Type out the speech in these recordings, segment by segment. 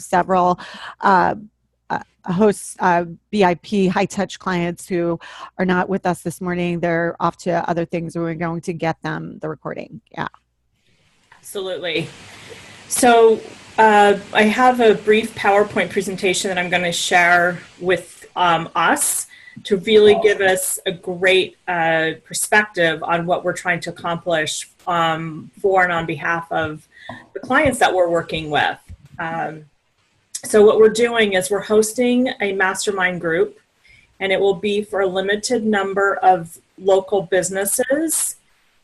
several hosts, VIP high-touch clients who are not with us this morning. They're off to other things. We're going to get them the recording. Yeah. Absolutely. So I have a brief PowerPoint presentation that I'm going to share with us to really give us a great perspective on what we're trying to accomplish for and on behalf of the clients that we're working with. So what we're doing is we're hosting a mastermind group, and it will be for a limited number of local businesses,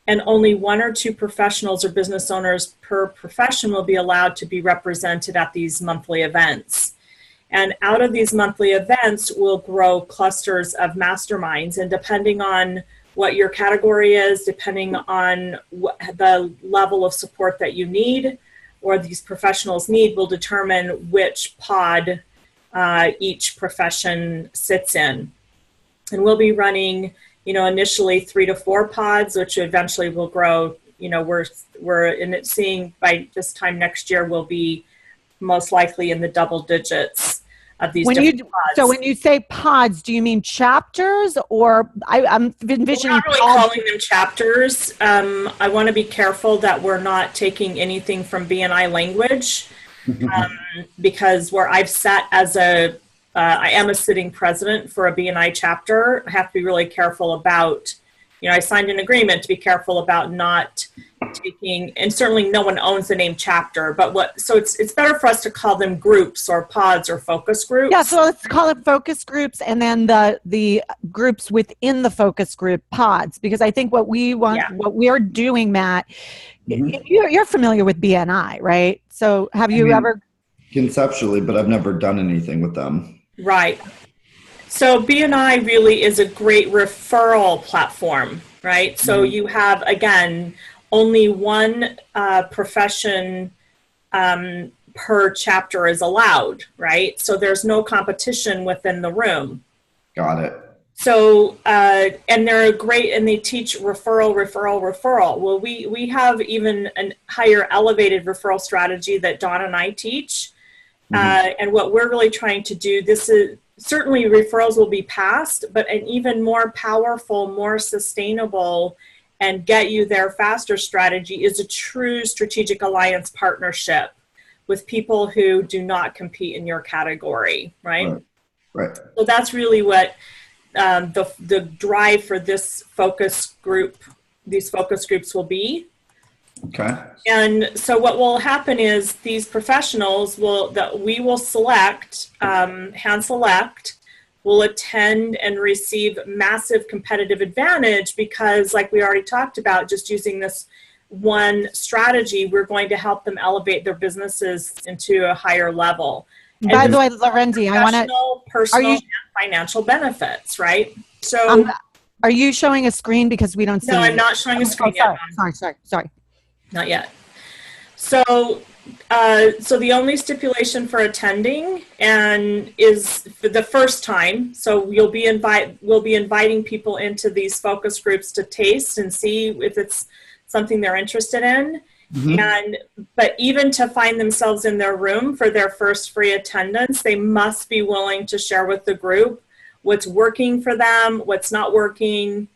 and only 1 or 2 professionals or business owners per profession will be allowed to be represented at these monthly events. And out of these monthly events, we'll grow clusters of masterminds, and depending on what your category is, depending on the level of support that you need or these professionals need, will determine which pod each profession sits in. And we'll be running, initially 3 to 4 pods, which eventually will grow. We're seeing by this time next year, we'll be most likely in the double digits of these different pods. So when you say pods, do you mean chapters, or I'm envisioning? We're not really calling them chapters. I want to be careful that we're not taking anything from BNI language, because where I've sat as I am a sitting president for a BNI chapter, I have to be really careful about, I signed an agreement to be careful about not taking, and certainly no one owns the name chapter, so it's better for us to call them groups or pods or focus groups. Yeah, so let's call it focus groups, and then the groups within the focus group pods, because I think what we want, what we're doing, Matt, you're familiar with BNI, right? So have you ever? Conceptually, but I've never done anything with them. Right. So BNI really is a great referral platform, right? So you have, again, only 1 profession per chapter is allowed, right? So there's no competition within the room. Got it. So, and they're great, and they teach referral. Well, we have even a higher elevated referral strategy that Dawn and I teach. And what we're really trying to do, this is certainly referrals will be passed, but an even more powerful, more sustainable, and get you there faster strategy is a true strategic alliance partnership with people who do not compete in your category, right? Right. So that's really what the drive for this focus group, these focus groups will be. Okay. And so what will happen is these professionals we will select, hand select, will attend and receive massive competitive advantage, because like we already talked about, just using this one strategy, we're going to help them elevate their businesses into a higher level. By the way, Larendee, I want to personal and financial benefits, right? So are you showing a screen, because we don't see? No, I'm not showing a screen yet. Sorry. Not yet. So the only stipulation for attending is for the first time. So we'll be inviting people into these focus groups to taste and see if it's something they're interested in. But even to find themselves in their room for their first free attendance, they must be willing to share with the group what's working for them, what's not working,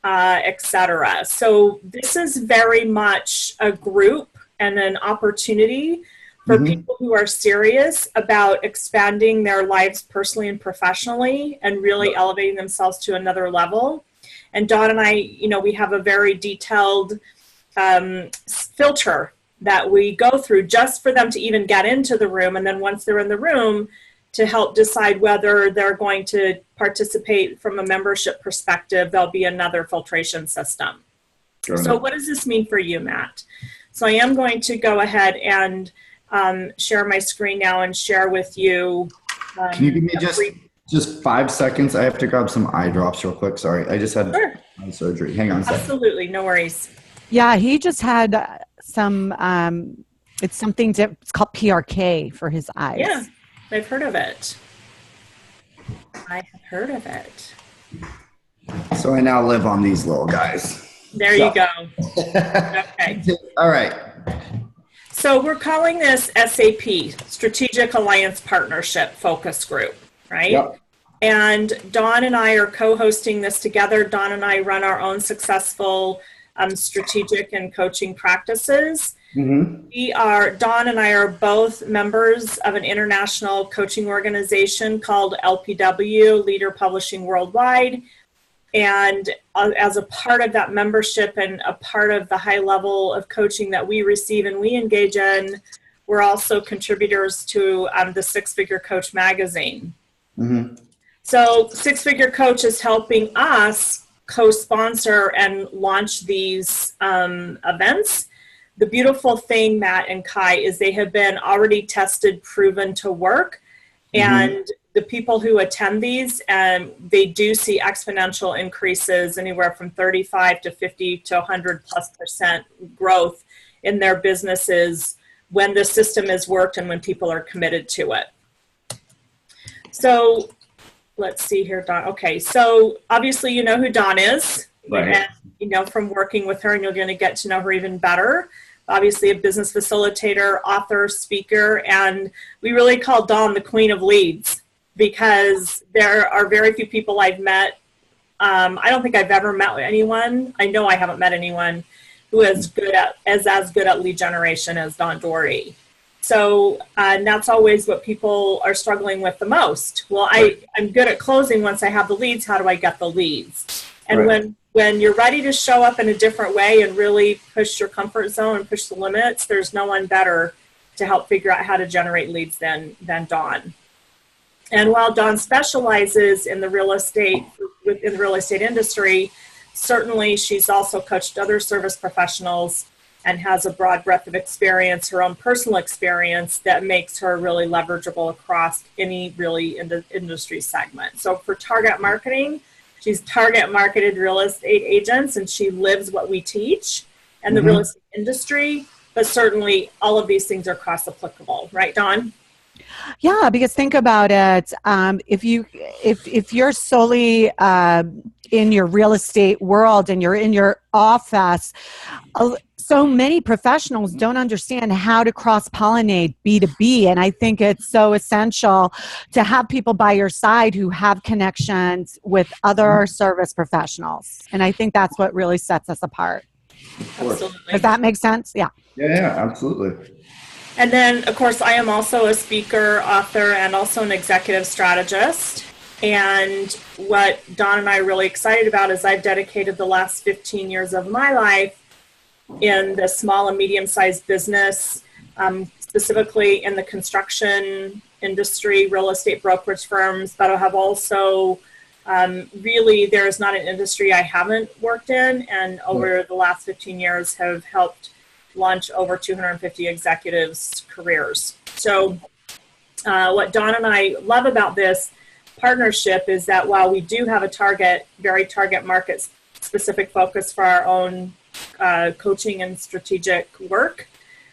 etc. So this is very much a group and an opportunity for people who are serious about expanding their lives personally and professionally and really elevating themselves to another level. And Dawn and I, we have a very detailed filter that we go through just for them to even get into the room. And then once they're in the room, to help decide whether they're going to participate from a membership perspective, there'll be another filtration system. So what does this mean for you, Matt? So I am going to go ahead and share my screen now and share with you. Can you give me just 5 seconds? I have to grab some eye drops real quick. Sorry, I just had eye surgery. Hang on a second. Absolutely, no worries. Yeah, he just had some, it's called PRK for his eyes. Yeah, I've heard of it. I have heard of it. So I now live on these little guys. There you go. Okay. All right. So we're calling this SAP, Strategic Alliance Partnership Focus Group, right? Yep. And Dawn and I are co-hosting this together. Dawn and I run our own successful strategic and coaching practices. Mm-hmm. Dawn and I are both members of an international coaching organization called LPW, Leader Publishing Worldwide. And as a part of that membership and a part of the high level of coaching that we receive and we engage in, we're also contributors to the Six Figure Coach magazine. Mm-hmm. So Six Figure Coach is helping us co-sponsor and launch these events. The beautiful thing, Matt and Kai, is they have been already tested, proven to work. And the people who attend these, they do see exponential increases, anywhere from 35 to 50 to 100+% growth in their businesses when the system is worked and when people are committed to it. So let's see here, Dawn. Okay, so obviously you know who Dawn is, right? And you know from working with her, and you're going to get to know her even better. Obviously a business facilitator, author, speaker, and we really call Dawn the Queen of Leads because there are very few people I've met. I don't think I've ever met anyone. I know I haven't met anyone who is as good at lead generation as Dawn Doherty. So and that's always what people are struggling with the most. Well, I'm good at closing once I have the leads. How do I get the leads? And when you're ready to show up in a different way and really push your comfort zone and push the limits, there's no one better to help figure out how to generate leads than Dawn. And while Dawn specializes in the real estate industry, certainly she's also coached other service professionals and has a broad breadth of experience, her own personal experience that makes her really leverageable across any really industry segment. So for target marketing, she's target marketed real estate agents, and she lives what we teach and the real estate industry, but certainly all of these things are cross applicable, right, Dawn? Yeah, because think about it. If you're solely in your real estate world and you're in your office, so many professionals don't understand how to cross-pollinate B2B. And I think it's so essential to have people by your side who have connections with other service professionals. And I think that's what really sets us apart. Absolutely. Does that make sense? Yeah. Yeah, absolutely. And then, of course, I am also a speaker, author, and also an executive strategist. And what Dawn and I are really excited about is I've dedicated the last 15 years of my life in the small and medium-sized business, specifically in the construction industry, real estate brokerage firms, but I have also really, there is not an industry I haven't worked in, and over the last 15 years have helped launch over 250 executives' careers. So what Dawn and I love about this partnership is that while we do have a very target market specific focus for our own coaching and strategic work,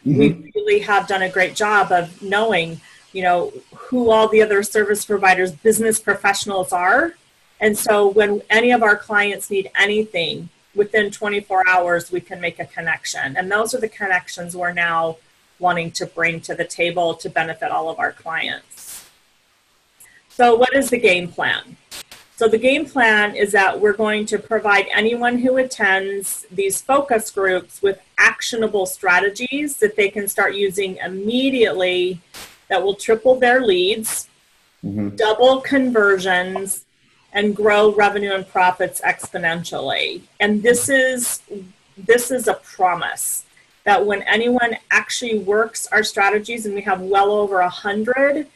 we really have done a great job of knowing, who all the other service providers, business professionals are. And so when any of our clients need anything, within 24 hours, we can make a connection. And those are the connections we're now wanting to bring to the table to benefit all of our clients. So what is the game plan? So the game plan is that we're going to provide anyone who attends these focus groups with actionable strategies that they can start using immediately that will triple their leads, double conversions, and grow revenue and profits exponentially. And this is a promise that when anyone actually works our strategies, and we have well over 100,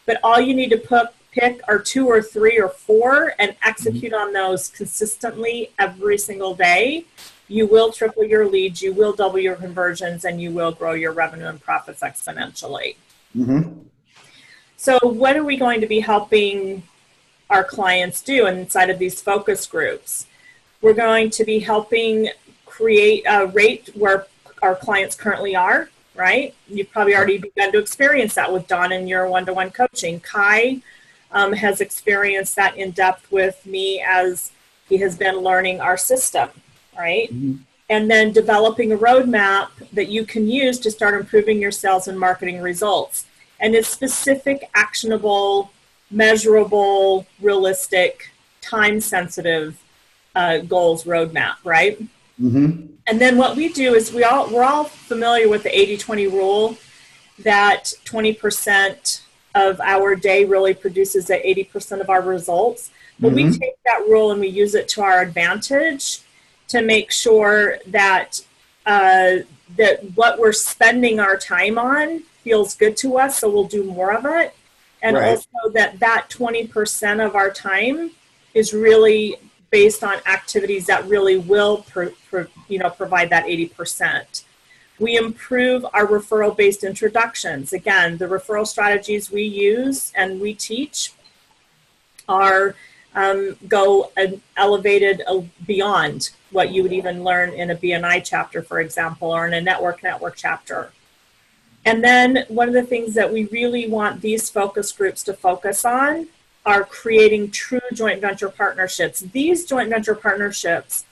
but all you need to pick are 2 or 3 or 4 and execute on those consistently every single day, you will triple your leads, you will double your conversions, and you will grow your revenue and profits exponentially. So what are we going to be helping our clients do inside of these focus groups? We're going to be helping create a rate where our clients currently are, right? You've probably already begun to experience that with Dawn in your one-to-one coaching. Kai has experienced that in depth with me as he has been learning our system, right? and then developing a roadmap that you can use to start improving your sales and marketing results. And it's specific, actionable, measurable, realistic, time-sensitive goals roadmap, right? Mm-hmm. And then what we do is we're all familiar with the 80-20 rule, that 20% of our day really produces that 80% of our results. But we take that rule and we use it to our advantage to make sure that that what we're spending our time on feels good to us, so we'll do more of it. And also that 20% of our time is really based on activities that really will provide that 80%. We improve our referral-based introductions. Again, the referral strategies we use and we teach are go elevated beyond what you would even learn in a BNI chapter, for example, or in a network chapter. And then one of the things that we really want these focus groups to focus on are creating true joint venture partnerships. These joint venture partnerships,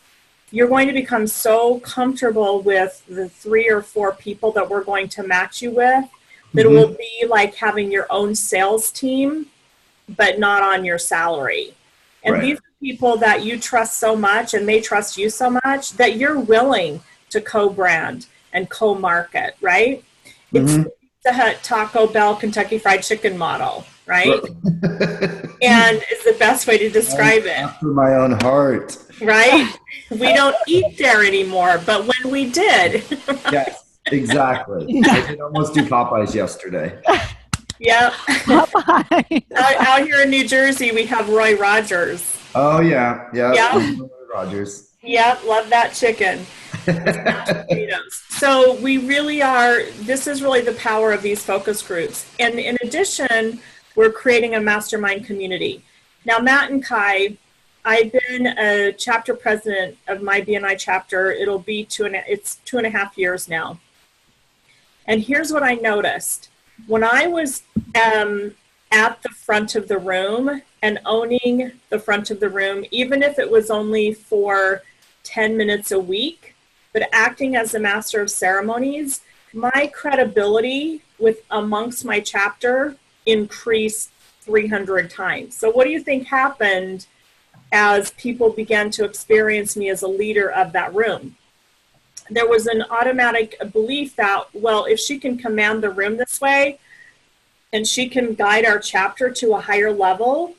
you're going to become so comfortable with the 3 or 4 people that we're going to match you with that it will be like having your own sales team, but not on your salary. And these are people that you trust so much and they trust you so much that you're willing to co-brand and co-market, right? It's the Taco Bell, Kentucky Fried Chicken model, right? And it's the best way to describe it. After my own heart. Right? We don't eat there anymore, but when we did. Yes, exactly. I did almost do Popeyes yesterday. Yeah. Out here in New Jersey, we have Roy Rogers. Oh, yeah. Yeah. Roy Rogers. Yeah, love that chicken. So we really are, this is really the power of these focus groups. And in addition, we're creating a mastermind community. Now, Matt and Kai, I've been a chapter president of my BNI chapter. It'll be 2.5 years now. And here's what I noticed. When I was at the front of the room and owning the front of the room, even if it was only for 10 minutes a week, but acting as the master of ceremonies, my credibility amongst my chapter increased 300 times. So what do you think happened as people began to experience me as a leader of that room? There was an automatic belief that, well, if she can command the room this way and she can guide our chapter to a higher level,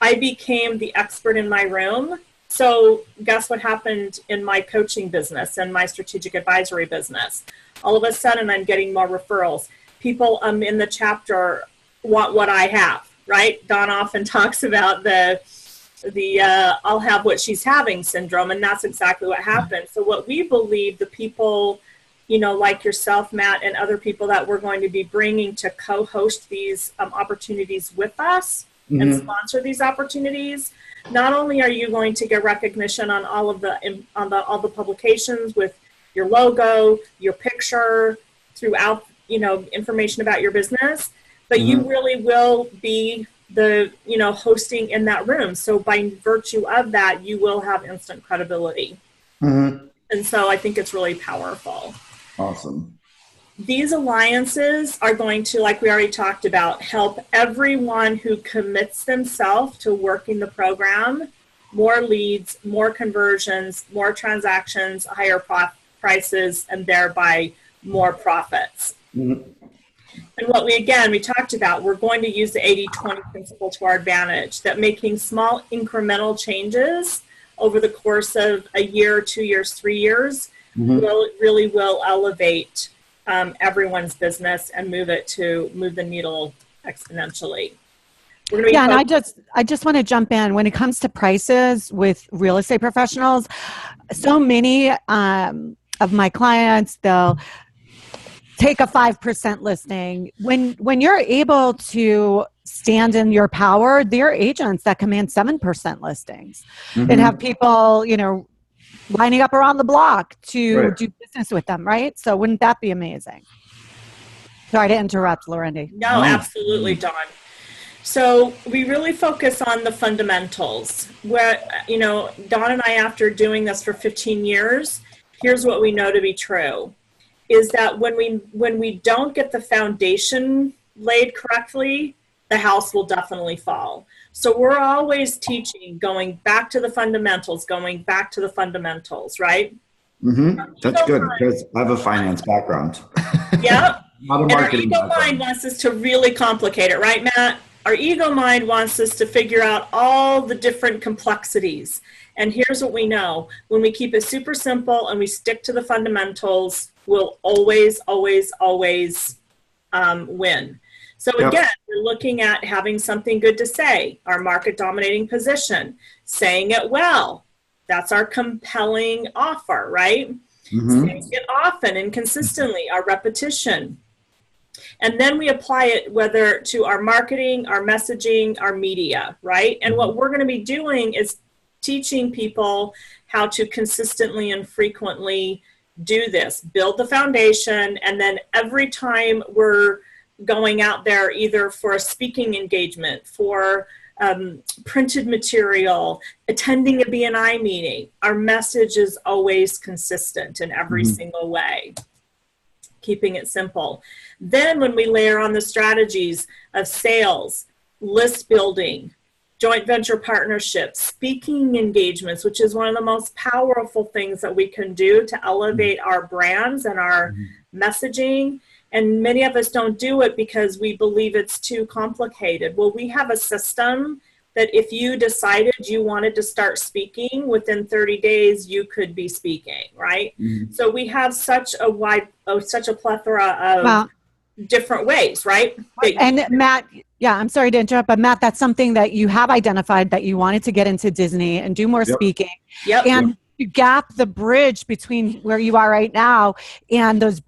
I became the expert in my room. So guess what happened in my coaching business and my strategic advisory business? All of a sudden, I'm getting more referrals. People in the chapter want what I have, right? Don often talks about the I'll have what she's having syndrome, and that's exactly what happened. So what we believe, the people, like yourself, Matt, and other people that we're going to be bringing to co-host these opportunities with us and sponsor these opportunities, not only are you going to get recognition on all the publications with your logo, your picture, throughout, information about your business, but you really will be the hosting in that room. So by virtue of that, you will have instant credibility. And so I think it's really powerful. Awesome. These alliances are going to, like we already talked about, help everyone who commits themselves to working the program, more leads, more conversions, more transactions, higher prices, and thereby more profits. And what we talked about, we're going to use the 80-20 principle to our advantage, that making small incremental changes over the course of a year, 2 years, 3 years will elevate everyone's business and move the needle exponentially. And I just want to jump in. When it comes to prices with real estate professionals, so many of my clients, they'll take a 5% listing. When you're able to stand in your power, there are agents that command 7% listings and have people, lining up around the block to do business with them, right? So wouldn't that be amazing? Sorry to interrupt, Larendee. No, absolutely, Dawn. So we really focus on the fundamentals. Where, Dawn and I, after doing this for 15 years, here's what we know to be true, is that when we don't get the foundation laid correctly, the house will definitely fall. So we're always teaching, going back to the fundamentals, right? That's good because I have a finance background. Yep. Not a And our marketing ego background. mind wants us to really complicate it, right, Matt? Our ego mind wants us to figure out all the different complexities. And here's what we know. When we keep it super simple and we stick to the fundamentals, we'll always, always, always win. So again, we're looking at having something good to say, our market dominating position, saying it well. That's our compelling offer, right? Saying it often and consistently, our repetition. And then we apply it whether to our marketing, our messaging, our media, right? And what we're going to be doing is teaching people how to consistently and frequently do this, build the foundation, and then every time we're going out there, either for a speaking engagement, for printed material, attending a BNI meeting, our message is always consistent in every single way, keeping it simple. Then when we layer on the strategies of sales, list building, joint venture partnerships, speaking engagements, which is one of the most powerful things that we can do to elevate our brands and our messaging. And many of us don't do it because we believe it's too complicated. Well, we have a system that if you decided you wanted to start speaking, within 30 days, you could be speaking, right? So we have such a plethora of different ways, right? And Matt, I'm sorry to interrupt, but Matt, that's something that you have identified, that you wanted to get into Disney and do more speaking. And to gap the bridge between where you are right now and those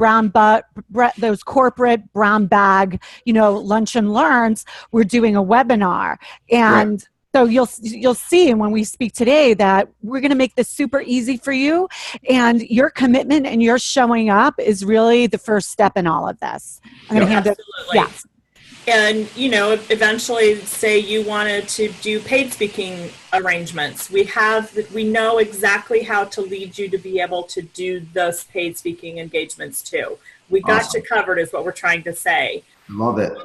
those corporate brown bag, lunch and learns. We're doing a webinar, and so you'll see, and when we speak today, that we're going to make this super easy for you, and your commitment and your showing up is really the first step in all of this. I'm going to hand it. Yes. And, eventually say you wanted to do paid speaking arrangements. We know exactly how to lead you to be able to do those paid speaking engagements too. We got you covered is what we're trying to say. Love it.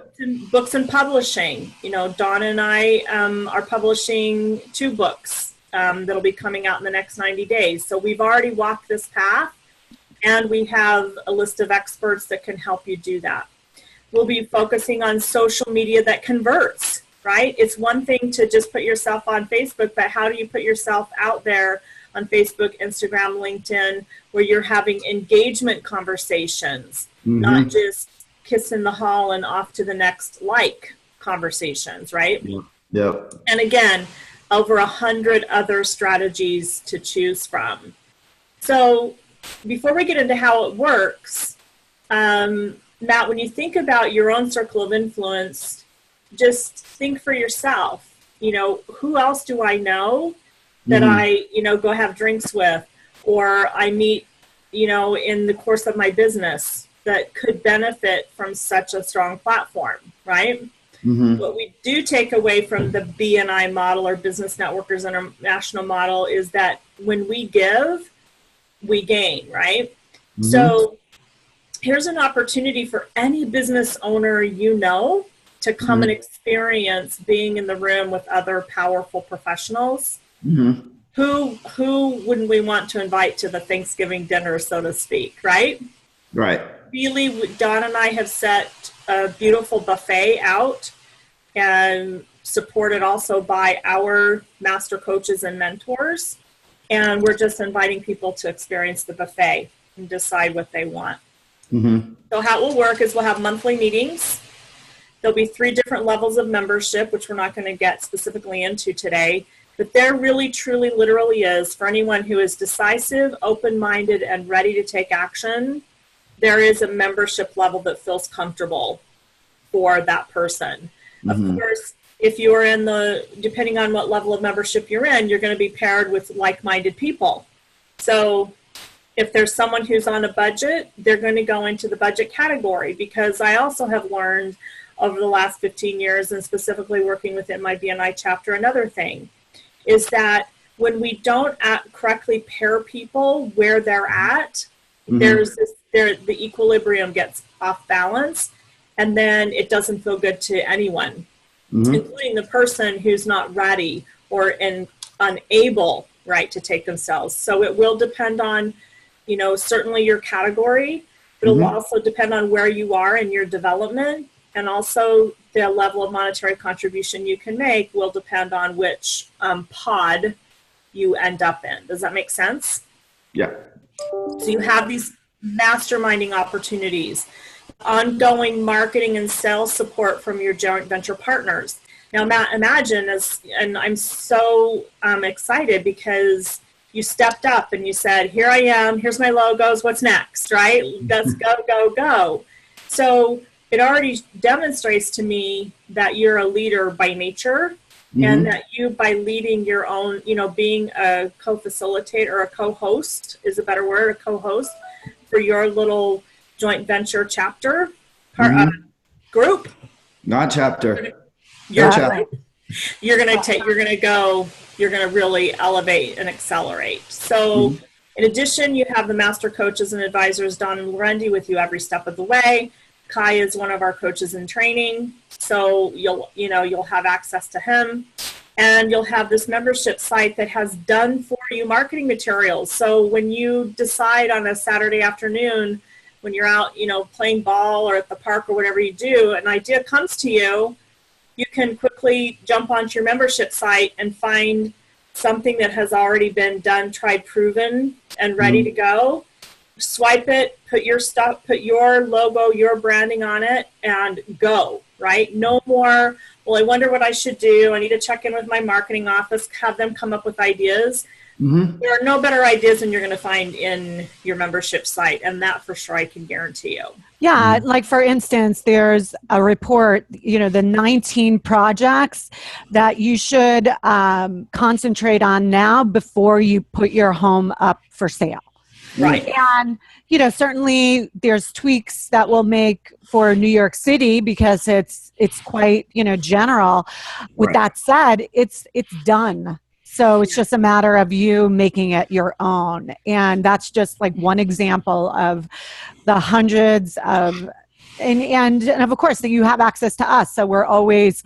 Books and publishing. Dawn and I are publishing 2 books that'll be coming out in the next 90 days. So we've already walked this path, and we have a list of experts that can help you do that. We'll be focusing on social media that converts, right? It's one thing to just put yourself on Facebook, but how do you put yourself out there on Facebook, Instagram, LinkedIn, where you're having engagement conversations, not just kiss in the hall and off to the next conversations, right? Yep. And again, over 100 other strategies to choose from. So before we get into how it works, Matt, when you think about your own circle of influence, just think for yourself, who else do I know that I, go have drinks with, or I meet, in the course of my business that could benefit from such a strong platform, right? What we do take away from the BNI model, or Business Networkers International model, is that when we give, we gain, right? So here's an opportunity for any business owner to come and experience being in the room with other powerful professionals. Who wouldn't we want to invite to the Thanksgiving dinner, so to speak, right? Right. Really, Dawn and I have set a beautiful buffet out, and supported also by our master coaches and mentors. And we're just inviting people to experience the buffet and decide what they want. So how it will work is we'll have monthly meetings. There'll be 3 different levels of membership, which we're not going to get specifically into today. But there really, truly, literally is, for anyone who is decisive, open-minded, and ready to take action, there is a membership level that feels comfortable for that person. Of course, if you're depending on what level of membership you're in, you're going to be paired with like-minded people. So if there's someone who's on a budget, they're going to go into the budget category, because I also have learned over the last 15 years, and specifically working within my BNI chapter, another thing is that when we don't correctly pair people where they're at, the equilibrium gets off balance, and then it doesn't feel good to anyone, including the person who's not ready or unable, right, to take themselves. So it will depend on, certainly your category, but it will also depend on where you are in your development, and also the level of monetary contribution you can make will depend on which pod you end up in. Does that make sense? Yeah. So you have these masterminding opportunities, ongoing marketing and sales support from your joint venture partners. Now, imagine, and I'm so excited because you stepped up and you said, here I am, here's my logos, what's next, right? Let's go, go, go. So it already demonstrates to me that you're a leader by nature, and that you, by leading your own, being a co-facilitator or a co-host is a better word, a co-host for your little joint venture chapter group. Not chapter. You're going to really elevate and accelerate. So in addition, you have the master coaches and advisors, Don and Larendee, with you every step of the way. Kai is one of our coaches in training, so you'll have access to him, and you'll have this membership site that has done for you marketing materials. So when you decide on a Saturday afternoon, when you're out, playing ball or at the park or whatever you do, an idea comes to you, you can quickly jump onto your membership site and find something that has already been done, tried, proven, and ready to go. Swipe it, put your stuff, put your logo, your branding on it, and go, right? No more, well, I wonder what I should do. I need to check in with my marketing office, have them come up with ideas. There are no better ideas than you're going to find in your membership site, and that for sure I can guarantee you. Yeah, like for instance, there's a report, the 19 projects that you should concentrate on now before you put your home up for sale. Right. And, certainly there's tweaks that we'll make for New York City because it's quite, general. With that said, it's done. So it's just a matter of you making it your own. And that's just like one example of the hundreds of, and of course that you have access to us. So we're always,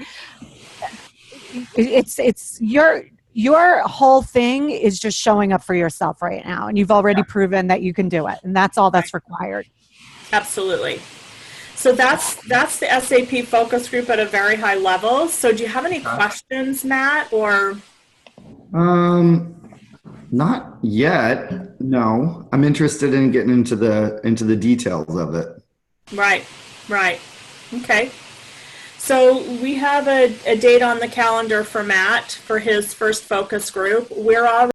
it's your whole thing is just showing up for yourself right now. And you've already proven that you can do it. And that's all that's required. Absolutely. So that's the SAP focus group at a very high level. So do you have any questions, Matt, or? Not yet. No, I'm interested in getting into the details of it. Right. Okay. So we have a date on the calendar for Matt for his first focus group. We're already